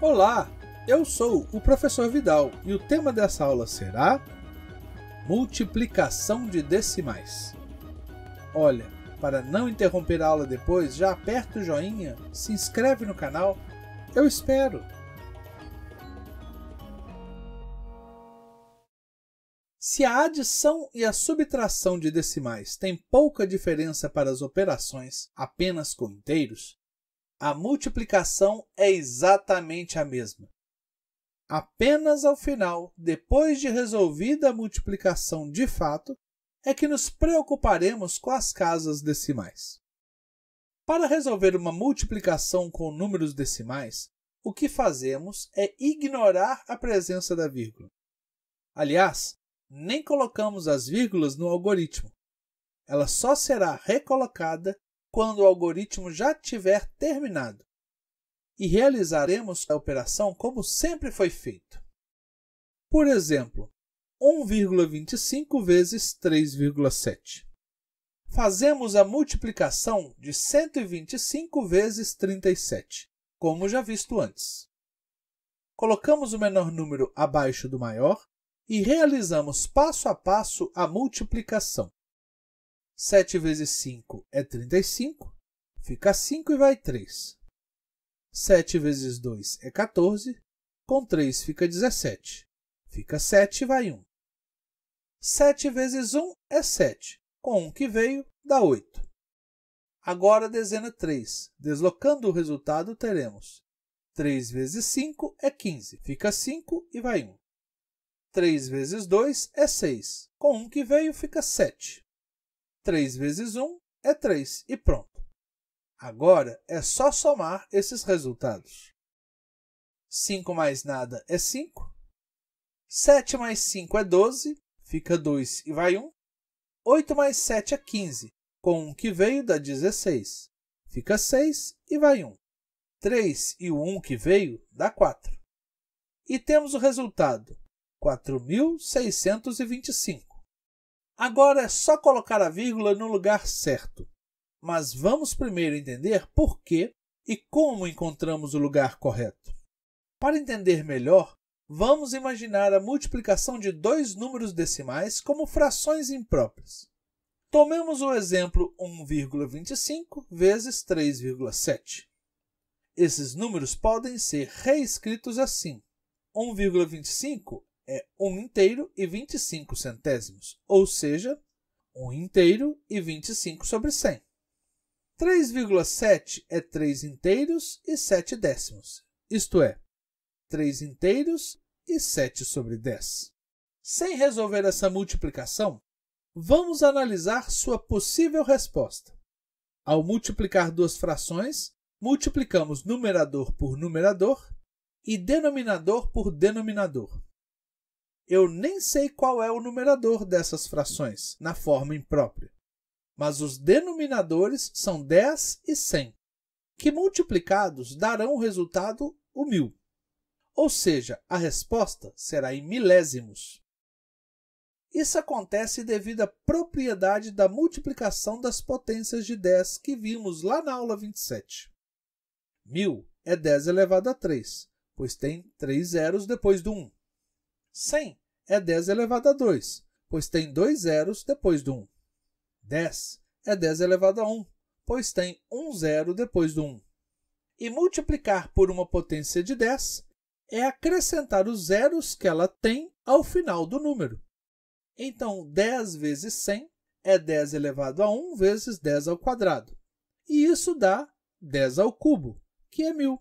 Olá, eu sou o professor Vidal e o tema dessa aula será multiplicação de decimais. Olha, para não interromper a aula depois, já aperta o joinha, se inscreve no canal, eu espero! Se a adição e a subtração de decimais têm pouca diferença para as operações apenas com inteiros, a multiplicação é exatamente a mesma. Apenas ao final, depois de resolvida a multiplicação de fato, é que nos preocuparemos com as casas decimais. Para resolver uma multiplicação com números decimais, o que fazemos é ignorar a presença da vírgula. Aliás, nem colocamos as vírgulas no algoritmo. Ela só será recolocada quando o algoritmo já tiver terminado. E realizaremos a operação como sempre foi feito. Por exemplo, 1,25 vezes 3,7. Fazemos a multiplicação de 125 vezes 37, como já visto antes. Colocamos o menor número abaixo do maior e realizamos passo a passo a multiplicação. 7 vezes 5 é 35, fica 5 e vai 3. 7 vezes 2 é 14, com 3 fica 17, fica 7 e vai 1. 7 vezes 1 é 7, com 1 que veio dá 8. Agora a dezena 3, deslocando o resultado teremos 3 vezes 5 é 15, fica 5 e vai 1. 3 vezes 2 é 6, com 1 que veio fica 7. 3 vezes 1 é 3 e pronto. Agora é só somar esses resultados. 5 mais nada é 5. 7 mais 5 é 12, fica 2 e vai 1. 8 mais 7 é 15, com 1 que veio dá 16, fica 6 e vai 1. 3 e o 1 que veio dá 4. E temos o resultado, 4.625. Agora é só colocar a vírgula no lugar certo. Mas vamos primeiro entender por que e como encontramos o lugar correto. Para entender melhor, vamos imaginar a multiplicação de dois números decimais como frações impróprias. Tomemos o exemplo 1,25 vezes 3,7. Esses números podem ser reescritos assim. 1,25 é 1 inteiro e 25 centésimos, ou seja, 1 inteiro e 25 sobre 100. 3,7 é 3 inteiros e 7 décimos, isto é, 3 inteiros e 7 sobre 10. Sem resolver essa multiplicação, vamos analisar sua possível resposta. Ao multiplicar duas frações, multiplicamos numerador por numerador e denominador por denominador. Eu nem sei qual é o numerador dessas frações, na forma imprópria. Mas os denominadores são 10 e 100, que multiplicados darão o resultado o 1000. Ou seja, a resposta será em milésimos. Isso acontece devido à propriedade da multiplicação das potências de 10 que vimos lá na aula 27. 1000 é 10 elevado a 3, pois tem 3 zeros depois do 1. 100 é 10 elevado a 2, pois tem 2 zeros depois do 1. 10 é 10 elevado a 1, pois tem 1 zero depois do 1. E multiplicar por uma potência de 10 é acrescentar os zeros que ela tem ao final do número. Então, 10 vezes 100 é 10 elevado a 1 vezes 10 ao quadrado. E isso dá 10 ao cubo, que é 1000.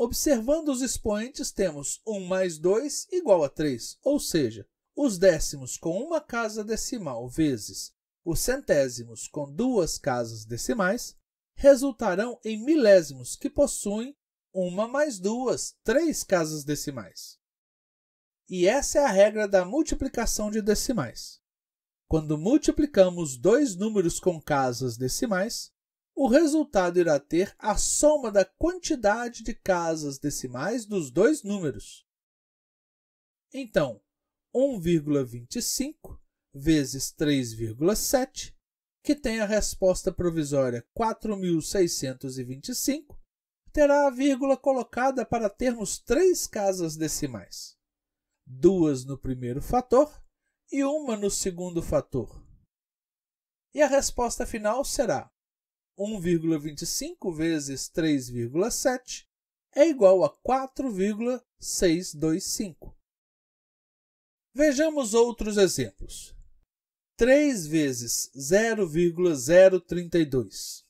Observando os expoentes, temos 1 mais 2 igual a 3, ou seja, os décimos com uma casa decimal vezes os centésimos com duas casas decimais resultarão em milésimos que possuem 1 mais 2, 3 casas decimais. E essa é a regra da multiplicação de decimais. Quando multiplicamos dois números com casas decimais, o resultado irá ter a soma da quantidade de casas decimais dos dois números. Então, 1,25 vezes 3,7, que tem a resposta provisória 4.625, terá a vírgula colocada para termos 3 casas decimais. 2 no primeiro fator e 1 no segundo fator. E a resposta final será 1,25 vezes 3,7 é igual a 4,625. Vejamos outros exemplos. 3 vezes 0,032.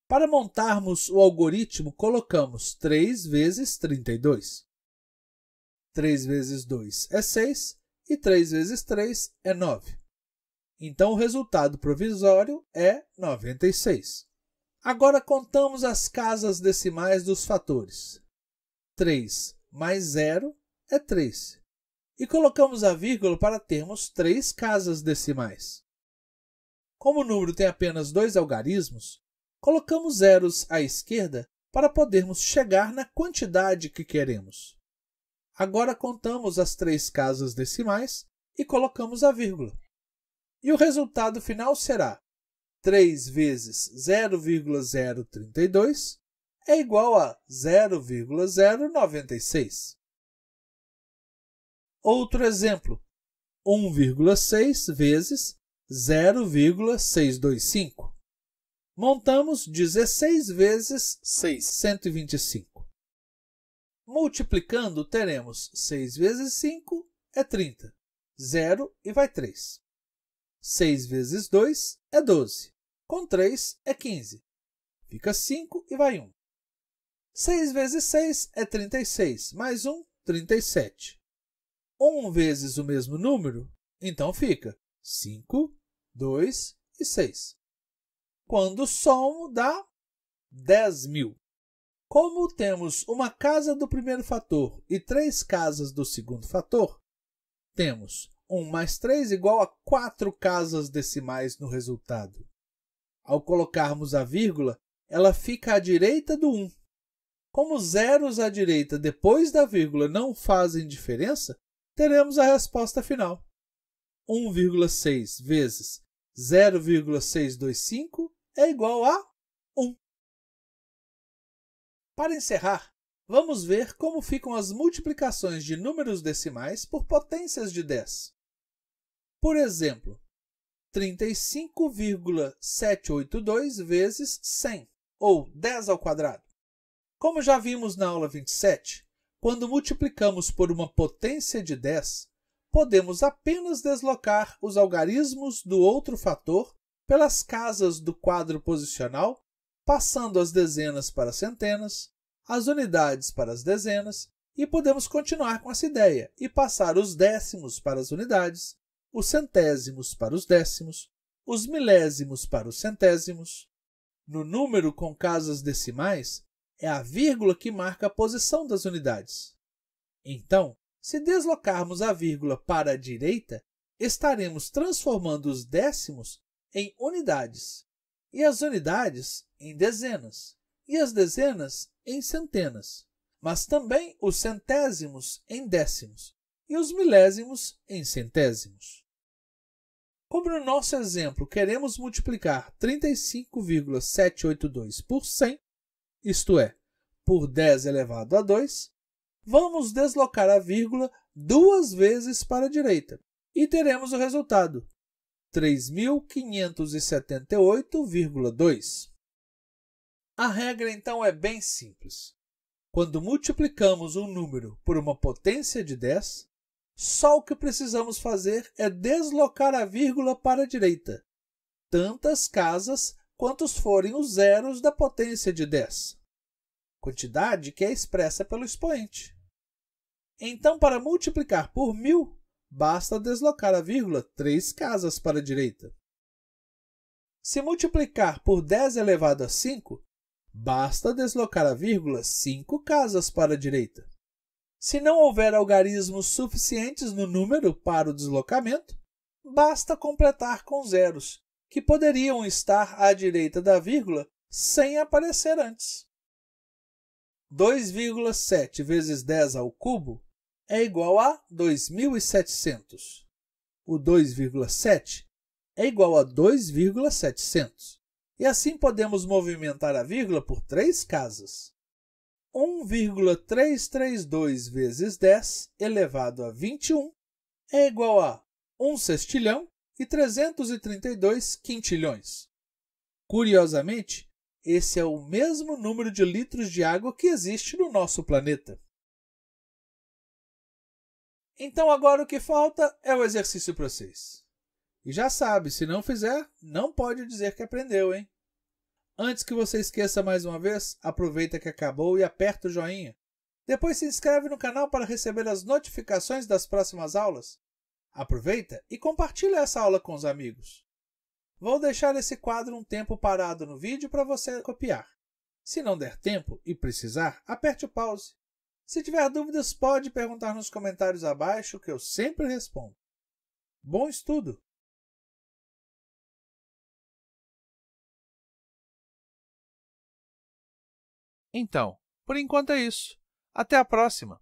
Para montarmos o algoritmo, colocamos 3 vezes 32. 3 vezes 2 é 6 e 3 vezes 3 é 9. Então, o resultado provisório é 96. Agora, contamos as casas decimais dos fatores. 3 mais 0 é 3. E colocamos a vírgula para termos 3 casas decimais. Como o número tem apenas 2 algarismos, colocamos zeros à esquerda para podermos chegar na quantidade que queremos. Agora contamos as 3 casas decimais e colocamos a vírgula. E o resultado final será 3 vezes 0,032 é igual a 0,096. Outro exemplo, 1,6 vezes 0,625. Montamos 16 vezes 6, 125. Multiplicando, teremos 6 vezes 5 é 30. 0 e vai 3. 6 vezes 2 é 12. Com 3 é 15. Fica 5 e vai 1. 6 vezes 6 é 36. Mais 1, 37. 1 vezes o mesmo número, então fica 5, 2 e 6. Quando somo, dá 10.000. Como temos uma casa do primeiro fator e 3 casas do segundo fator, temos 1 mais 3 igual a 4 casas decimais no resultado. Ao colocarmos a vírgula, ela fica à direita do 1. Como zeros à direita depois da vírgula não fazem diferença, teremos a resposta final. 1,6 vezes 0,625 é igual a 1. Para encerrar, vamos ver como ficam as multiplicações de números decimais por potências de 10. Por exemplo, 35,782 vezes 100, ou 10 ao quadrado. Como já vimos na aula 27, quando multiplicamos por uma potência de 10, podemos apenas deslocar os algarismos do outro fator pelas casas do quadro posicional, passando as dezenas para as centenas, as unidades para as dezenas, e podemos continuar com essa ideia e passar os décimos para as unidades, os centésimos para os décimos, os milésimos para os centésimos. No número com casas decimais, é a vírgula que marca a posição das unidades. Então, se deslocarmos a vírgula para a direita, estaremos transformando os décimos em unidades, e as unidades em dezenas, e as dezenas em centenas, mas também os centésimos em décimos, e os milésimos em centésimos. Como no nosso exemplo queremos multiplicar 35,782 por 100, isto é, por 10 elevado a 2, vamos deslocar a vírgula 2 vezes para a direita e teremos o resultado, 3.578,2. A regra, então, é bem simples. Quando multiplicamos um número por uma potência de 10, só o que precisamos fazer é deslocar a vírgula para a direita, tantas casas quantos forem os zeros da potência de 10, quantidade que é expressa pelo expoente. Então, para multiplicar por 1.000, basta deslocar a vírgula 3 casas para a direita. Se multiplicar por 10 elevado a 5, basta deslocar a vírgula 5 casas para a direita. Se não houver algarismos suficientes no número para o deslocamento, basta completar com zeros, que poderiam estar à direita da vírgula sem aparecer antes. 2,7 vezes 10 ao cubo é igual a 2.700. O 2,7 é igual a 2,700. E assim podemos movimentar a vírgula por 3 casas. 1,332 vezes 10 elevado a 21 é igual a 1 sextilhão e 332 quintilhões. Curiosamente, esse é o mesmo número de litros de água que existe no nosso planeta. Então agora o que falta é o exercício para vocês. E já sabe, se não fizer, não pode dizer que aprendeu, hein? Antes que você esqueça mais uma vez, aproveita que acabou e aperta o joinha. Depois se inscreve no canal para receber as notificações das próximas aulas. Aproveita e compartilha essa aula com os amigos. Vou deixar esse quadro um tempo parado no vídeo para você copiar. Se não der tempo e precisar, aperte o pause. Se tiver dúvidas, pode perguntar nos comentários abaixo que eu sempre respondo. Bom estudo! Então, por enquanto é isso. Até a próxima!